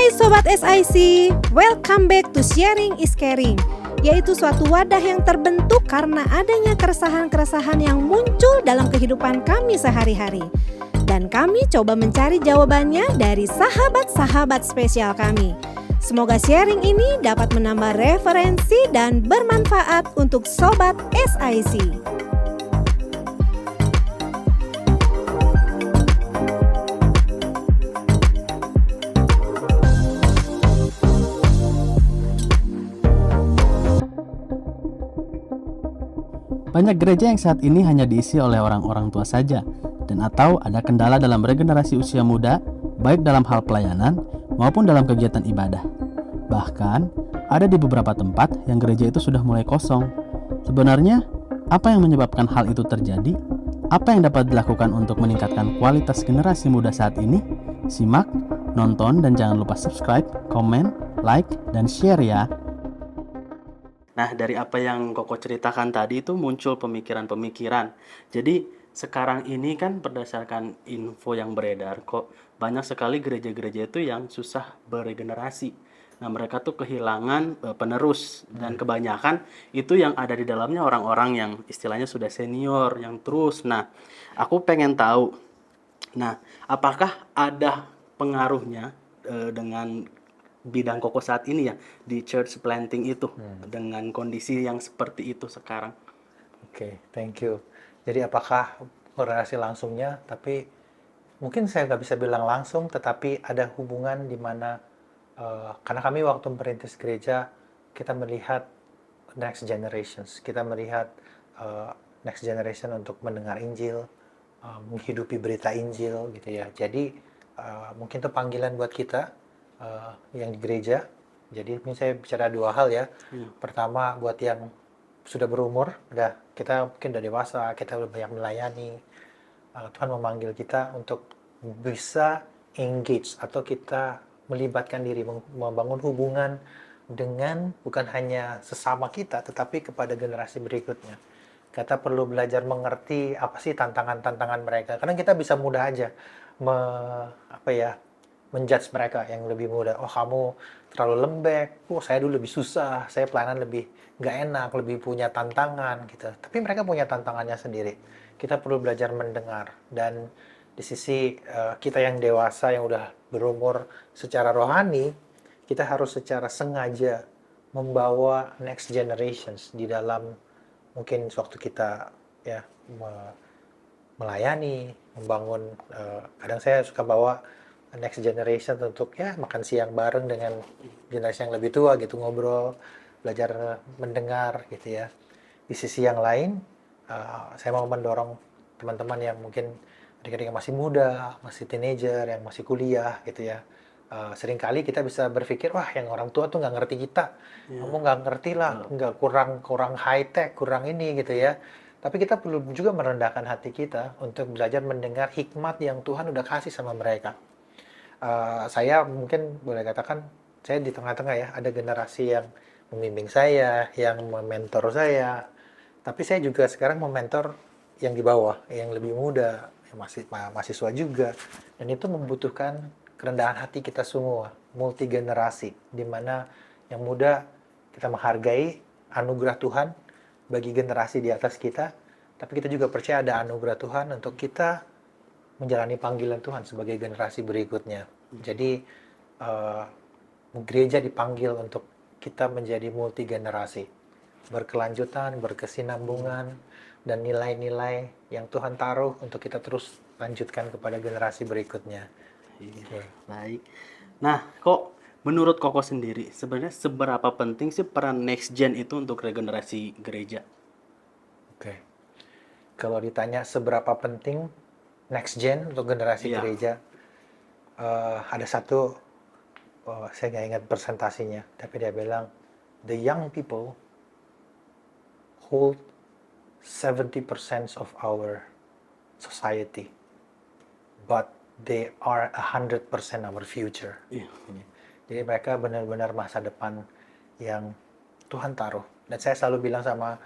Hai Sobat SIC, welcome back to Sharing is Caring, yaitu suatu wadah yang terbentuk karena adanya keresahan-keresahan yang muncul dalam kehidupan kami sehari-hari. Dan kami coba mencari jawabannya dari sahabat-sahabat spesial kami. Semoga sharing ini dapat menambah referensi dan bermanfaat untuk Sobat SIC. Banyak gereja yang saat ini hanya diisi oleh orang-orang tua saja, dan atau ada kendala dalam regenerasi usia muda, baik dalam hal pelayanan maupun dalam kegiatan ibadah. Bahkan, ada di beberapa tempat yang gereja itu sudah mulai kosong. Sebenarnya, apa yang menyebabkan hal itu terjadi? Apa yang dapat dilakukan untuk meningkatkan kualitas generasi muda saat ini? Simak, nonton, dan jangan lupa subscribe, komen, like, dan share ya! Nah, dari apa yang Koko ceritakan tadi itu muncul pemikiran-pemikiran. Jadi, sekarang ini kan berdasarkan info yang beredar, kok banyak sekali gereja-gereja itu yang susah beregenerasi. Nah, mereka tuh kehilangan penerus, dan kebanyakan itu yang ada di dalamnya orang-orang yang istilahnya sudah senior, yang terus. Nah, aku pengen tahu, nah, apakah ada pengaruhnya dengan bidang Koko saat ini ya di church planting itu dengan kondisi yang seperti itu sekarang? Oke, thank you. Jadi apakah korelasi langsungnya? Tapi mungkin saya nggak bisa bilang langsung, tetapi ada hubungan di mana karena kami waktu merintis gereja kita melihat next generations, kita melihat next generation untuk mendengar Injil, menghidupi berita Injil gitu ya. Jadi mungkin itu panggilan buat kita yang di gereja. Jadi ini saya bicara dua hal ya. Pertama buat yang sudah berumur, kita mungkin udah dewasa, kita udah banyak melayani. Tuhan memanggil kita untuk bisa engage atau kita melibatkan diri, membangun hubungan dengan bukan hanya sesama kita, tetapi kepada generasi berikutnya. Kita perlu belajar mengerti apa sih tantangan-tantangan mereka. Karena kita bisa mudah aja menjudge mereka yang lebih muda. Oh, kamu terlalu lembek. Oh, saya dulu lebih susah. Saya pelayanan lebih nggak enak, lebih punya tantangan gitu. Tapi mereka punya tantangannya sendiri. Kita perlu belajar mendengar. Dan di sisi kita yang dewasa, yang udah berumur secara rohani, kita harus secara sengaja membawa next generations di dalam mungkin waktu kita ya melayani, membangun. Kadang saya suka bawa next generation untuk ya makan siang bareng dengan generasi yang lebih tua gitu, ngobrol, belajar mendengar gitu ya. Di sisi yang lain, saya mau mendorong teman-teman yang mungkin adik-adik yang masih muda, masih teenager, yang masih kuliah gitu ya. Seringkali kita bisa berpikir, wah yang orang tua tuh nggak ngerti kita, kamu nggak ngerti lah, nggak kurang high tech, kurang ini gitu ya. Tapi kita perlu juga merendahkan hati kita untuk belajar mendengar hikmat yang Tuhan udah kasih sama mereka. Saya mungkin boleh katakan saya di tengah-tengah ya, ada generasi yang membimbing saya, yang mementor saya, tapi saya juga sekarang mementor yang di bawah, yang lebih muda, yang masih mahasiswa juga, dan itu membutuhkan kerendahan hati kita semua, multi generasi, di mana yang muda kita menghargai anugerah Tuhan bagi generasi di atas kita, tapi kita juga percaya ada anugerah Tuhan untuk kita menjalani panggilan Tuhan sebagai generasi berikutnya. Jadi gereja dipanggil untuk kita menjadi multi generasi, berkelanjutan, berkesinambungan, dan nilai-nilai yang Tuhan taruh untuk kita terus lanjutkan kepada generasi berikutnya. Baik. Nah, kok menurut Koko sendiri sebenarnya seberapa penting sih peran next gen itu untuk regenerasi gereja? Oke. Kalau ditanya seberapa penting next gen untuk generasi gereja, ada satu, saya nggak ingat presentasinya, tapi dia bilang, the young people hold 70% of our society, but they are 100% our future. Jadi mereka benar-benar masa depan yang Tuhan taruh. Dan saya selalu bilang sama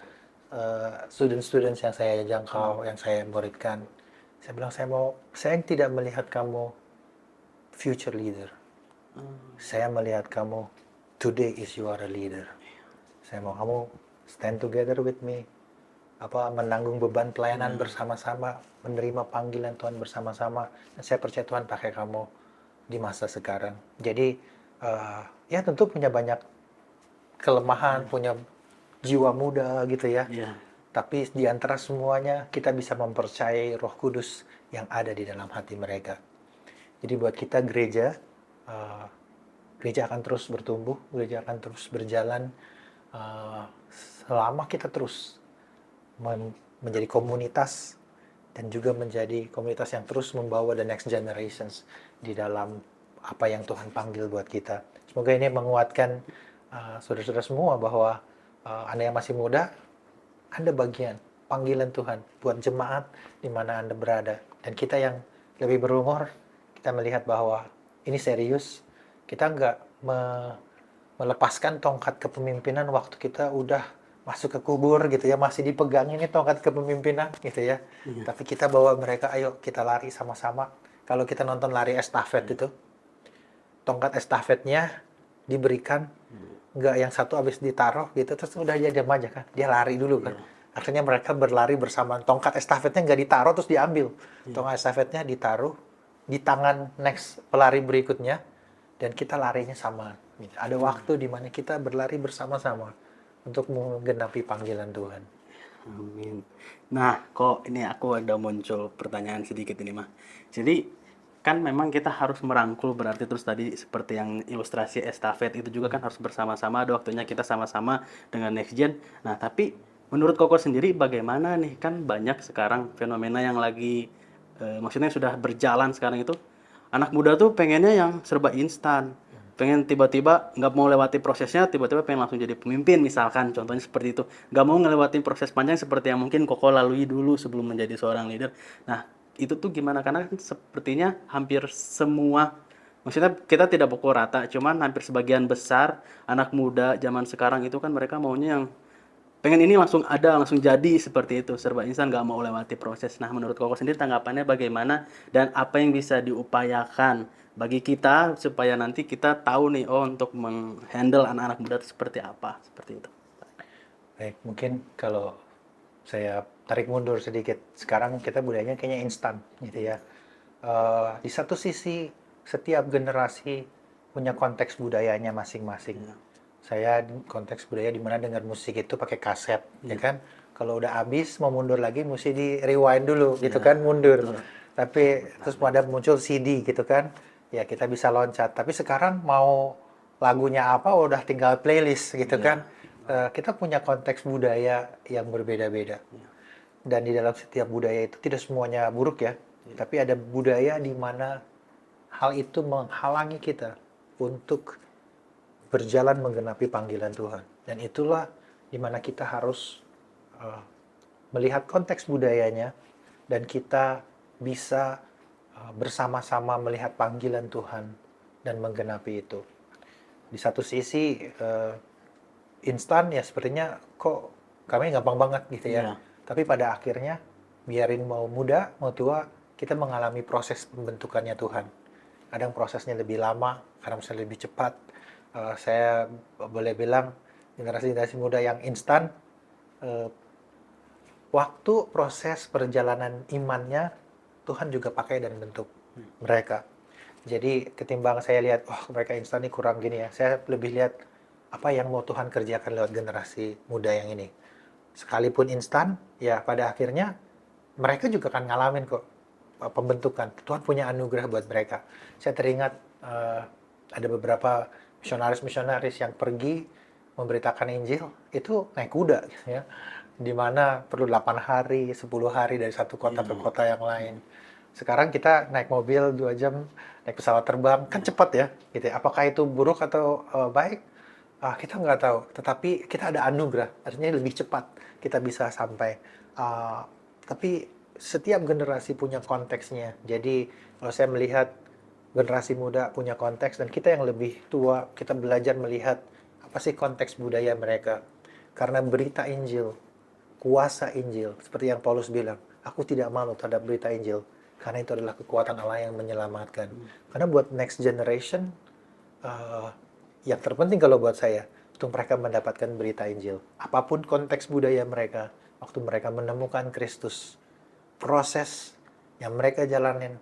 student-student yang saya jangkau, yang saya muridkan, saya bilang saya tidak melihat kamu future leader, Saya melihat kamu, today is you are a leader. Saya mau kamu stand together with me, menanggung beban pelayanan bersama-sama, menerima panggilan Tuhan bersama-sama. Dan saya percaya Tuhan pakai kamu di masa sekarang. Jadi ya tentu punya banyak kelemahan, punya jiwa muda gitu ya. Tapi di antara semuanya kita bisa mempercayai Roh Kudus yang ada di dalam hati mereka. Jadi buat kita gereja, gereja akan terus bertumbuh, gereja akan terus berjalan selama kita terus menjadi komunitas dan juga menjadi komunitas yang terus membawa the next generations di dalam apa yang Tuhan panggil buat kita. Semoga ini menguatkan saudara-saudara semua bahwa Anda yang masih muda, Anda bagian panggilan Tuhan buat jemaat di mana Anda berada. Dan kita yang lebih berumur, kita melihat bahwa ini serius. Kita nggak melepaskan tongkat kepemimpinan waktu kita udah masuk ke kubur gitu ya, masih dipegang ini tongkat kepemimpinan gitu ya. Tapi kita bawa mereka, ayo kita lari sama-sama. Kalau kita nonton lari estafet itu, tongkat estafetnya diberikan, nggak yang satu habis ditaruh gitu, terus udah dia diam aja kan, dia lari dulu kan. Akhirnya mereka berlari bersama, tongkat estafetnya nggak ditaruh terus diambil. Tongkat estafetnya ditaruh di tangan next pelari berikutnya, dan kita larinya sama. Ada waktu di mana kita berlari bersama-sama untuk menggenapi panggilan Tuhan. Amin. Nah, kok ini aku ada muncul pertanyaan sedikit ini mah. Jadi kan memang kita harus merangkul, berarti terus tadi seperti yang ilustrasi estafet itu juga kan harus bersama-sama, ada waktunya kita sama-sama dengan next gen. Nah, tapi menurut Koko sendiri bagaimana nih, kan banyak sekarang fenomena yang lagi maksudnya sudah berjalan sekarang itu, anak muda tuh pengennya yang serba instan, pengen tiba-tiba nggak mau lewati prosesnya, tiba-tiba pengen langsung jadi pemimpin misalkan, contohnya seperti itu, nggak mau ngelewatin proses panjang seperti yang mungkin Koko lalui dulu sebelum menjadi seorang leader. Nah, itu tuh gimana? Karena kan sepertinya hampir semua, maksudnya kita tidak pukul rata, cuman hampir sebagian besar anak muda zaman sekarang itu kan mereka maunya yang pengen ini langsung ada, langsung jadi seperti itu, serba instan, nggak mau lewati proses. Nah, menurut Koko sendiri tanggapannya bagaimana dan apa yang bisa diupayakan bagi kita supaya nanti kita tahu nih, untuk menghandle anak-anak muda itu seperti apa, seperti itu. Baik, mungkin kalau saya tarik mundur sedikit, sekarang kita budayanya kayaknya instan gitu ya. Di satu sisi setiap generasi punya konteks budayanya masing-masing. Saya konteks budaya di mana dengar musik itu pakai kaset, ya kan? Kalau udah habis mau mundur lagi mesti di rewind dulu, gitu kan, mundur. Tapi terus pada muncul CD gitu kan, ya kita bisa loncat. Tapi sekarang mau lagunya apa udah tinggal playlist gitu kan. Kita punya konteks budaya yang berbeda-beda. Dan di dalam setiap budaya itu tidak semuanya buruk ya, tapi ada budaya di mana hal itu menghalangi kita untuk berjalan menggenapi panggilan Tuhan. Dan itulah di mana kita harus melihat konteks budayanya dan kita bisa bersama-sama melihat panggilan Tuhan dan menggenapi itu. Di satu sisi instan ya sepertinya kok kami gampang banget gitu ya. Tapi pada akhirnya biarin mau muda mau tua kita mengalami proses pembentukannya Tuhan. Kadang prosesnya lebih lama, kadang bisa lebih cepat. Saya boleh bilang generasi-generasi muda yang instan, waktu proses perjalanan imannya Tuhan juga pakai dan bentuk mereka. Jadi ketimbang saya lihat, mereka instan ini kurang gini ya, saya lebih lihat apa yang mau Tuhan kerjakan lewat generasi muda yang ini. Sekalipun instan, ya pada akhirnya mereka juga akan ngalamin kok pembentukan. Tuhan punya anugerah buat mereka. Saya teringat ada beberapa misionaris yang pergi memberitakan Injil itu naik kuda gitu ya, di mana perlu 8 hari 10 hari dari satu kota ke kota yang lain. Sekarang kita naik mobil 2 jam, naik pesawat terbang kan cepat ya gitu ya. Apakah itu buruk atau baik, kita nggak tahu, tetapi kita ada anugerah, artinya lebih cepat kita bisa sampai. Tapi setiap generasi punya konteksnya. Jadi kalau saya melihat generasi muda punya konteks, dan kita yang lebih tua, kita belajar melihat apa sih konteks budaya mereka. Karena berita Injil, kuasa Injil, seperti yang Paulus bilang, aku tidak malu terhadap berita Injil, karena itu adalah kekuatan Allah yang menyelamatkan. Karena buat next generation, eh, yang terpenting kalau buat saya, untuk mereka mendapatkan berita Injil. Apapun konteks budaya mereka, waktu mereka menemukan Kristus, proses yang mereka jalanin,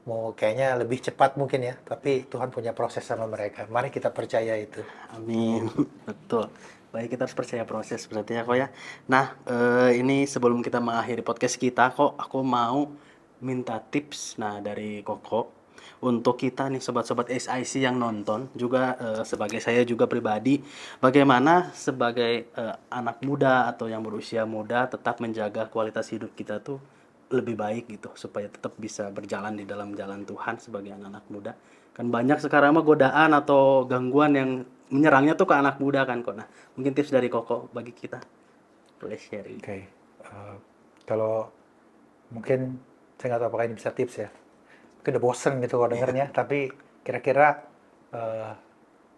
mau kayaknya lebih cepat mungkin ya, tapi Tuhan punya proses sama mereka. Mari kita percaya itu. Amin. Betul. Baik, kita harus percaya proses berarti ya kok ya. Nah, ini sebelum kita mengakhiri podcast kita kok, aku mau minta tips dari Koko untuk kita nih sobat-sobat SIC yang nonton juga, sebagai saya juga pribadi, bagaimana sebagai anak muda atau yang berusia muda tetap menjaga kualitas hidup kita tuh lebih baik gitu, supaya tetap bisa berjalan di dalam jalan Tuhan sebagai anak muda. Kan banyak sekarang mah godaan atau gangguan yang menyerangnya tuh ke anak muda kan kok. Nah, mungkin tips dari Koko bagi kita, boleh sharing. Oke, kalau mungkin saya nggak tahu apakah ini bisa tips ya. Mungkin udah bosen gitu kalau dengernya, tapi kira-kira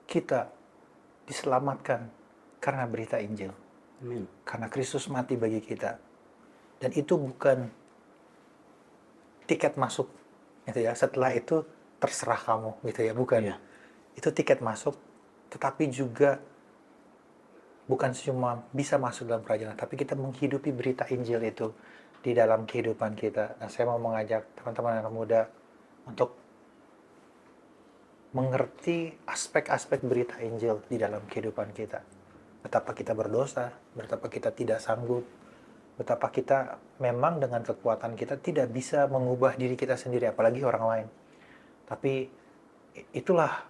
kita diselamatkan karena berita Injil, Amin. karena Kristus mati bagi kita, dan itu bukan tiket masuk, gitu ya. Setelah itu terserah kamu, gitu ya, bukan. Iya. Itu tiket masuk, tetapi juga bukan cuma bisa masuk dalam kerajaan, tapi kita menghidupi berita Injil itu di dalam kehidupan kita. Nah, saya mau mengajak teman-teman anak muda untuk mengerti aspek-aspek berita Injil di dalam kehidupan kita. Betapa kita berdosa, betapa kita tidak sanggup, betapa kita memang dengan kekuatan kita tidak bisa mengubah diri kita sendiri, apalagi orang lain. Tapi itulah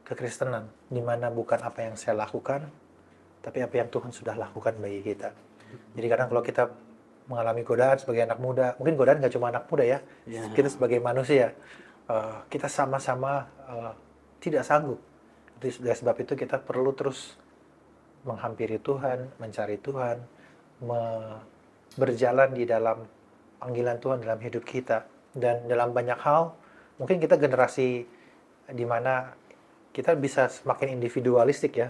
kekristenan, di mana bukan apa yang saya lakukan, tapi apa yang Tuhan sudah lakukan bagi kita. Jadi kadang kalau kita mengalami godaan sebagai anak muda, mungkin godaan nggak cuma anak muda ya, kita sebagai manusia, kita sama-sama tidak sanggup. Oleh sebab itu kita perlu terus menghampiri Tuhan, mencari Tuhan, berjalan di dalam panggilan Tuhan dalam hidup kita. Dan dalam banyak hal, mungkin kita generasi di mana kita bisa semakin individualistik ya.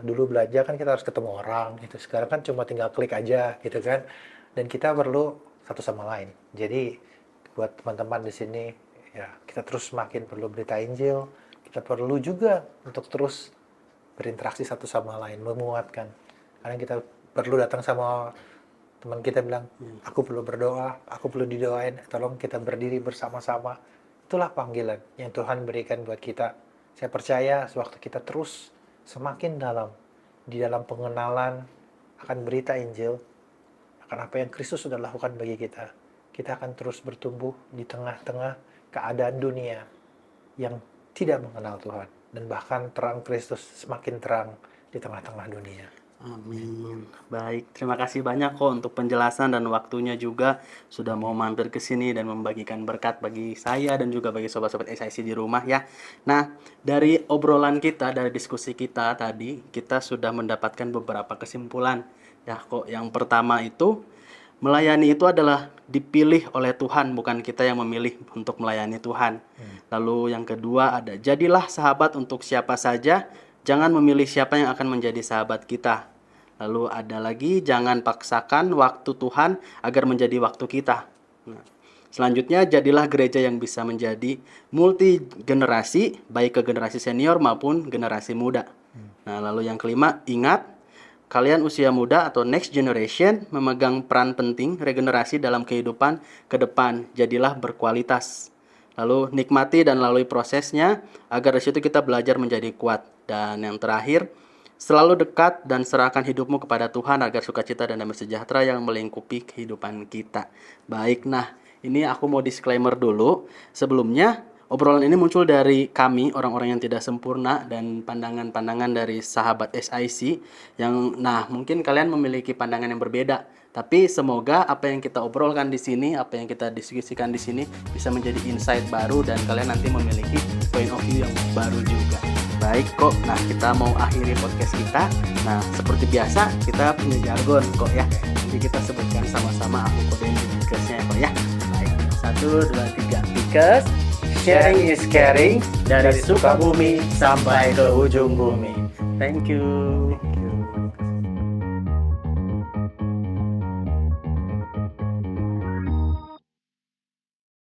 Dulu belajar kan kita harus ketemu orang gitu. Sekarang kan cuma tinggal klik aja gitu kan. Dan kita perlu satu sama lain. Jadi buat teman-teman di sini ya, kita terus semakin perlu berita Injil. Kita perlu juga untuk terus berinteraksi satu sama lain, menguatkan. Karena kita perlu datang sama teman kita bilang, aku perlu berdoa, aku perlu didoain, tolong kita berdiri bersama-sama. Itulah panggilan yang Tuhan berikan buat kita. Saya percaya sewaktu kita terus semakin dalam di dalam pengenalan akan berita Injil, akan apa yang Kristus sudah lakukan bagi kita, kita akan terus bertumbuh di tengah-tengah keadaan dunia yang tidak mengenal Tuhan, dan bahkan terang Kristus semakin terang di tengah-tengah dunia. Amin. Baik, terima kasih banyak kok untuk penjelasan dan waktunya juga sudah mau mampir ke sini dan membagikan berkat bagi saya dan juga bagi sobat-sobat SIC di rumah ya. Nah, dari obrolan kita, dari diskusi kita tadi, kita sudah mendapatkan beberapa kesimpulan. Ya kok, yang pertama itu, melayani itu adalah dipilih oleh Tuhan, bukan kita yang memilih untuk melayani Tuhan. Lalu yang kedua ada, jadilah sahabat untuk siapa saja, jangan memilih siapa yang akan menjadi sahabat kita. Lalu ada lagi, jangan paksakan waktu Tuhan agar menjadi waktu kita. Nah, selanjutnya, jadilah gereja yang bisa menjadi multi generasi, baik ke generasi senior maupun generasi muda. Nah, lalu yang kelima, ingat, kalian usia muda atau next generation memegang peran penting regenerasi dalam kehidupan ke depan. Jadilah berkualitas. Lalu nikmati dan lalui prosesnya agar dari situ kita belajar menjadi kuat. Dan yang terakhir, selalu dekat dan serahkan hidupmu kepada Tuhan agar sukacita dan damai sejahtera yang melingkupi kehidupan kita. Baik, nah ini aku mau disclaimer dulu. Sebelumnya, obrolan ini muncul dari kami, orang-orang yang tidak sempurna, dan pandangan-pandangan dari sahabat SIC yang, nah mungkin kalian memiliki pandangan yang berbeda. Tapi semoga apa yang kita obrolkan di sini, apa yang kita diskusikan di sini bisa menjadi insight baru dan kalian nanti memiliki point of view yang baru juga. Baik kok, nah kita mau akhiri podcast kita. Nah seperti biasa kita punya jargon kok ya. Jadi kita sebutkan sama-sama, aku kodein di Bikesnya ya kok ya. Baik, 1, 2, 3. Bikes, sharing is caring, dari Sukabumi sampai ke ujung bumi. Thank you.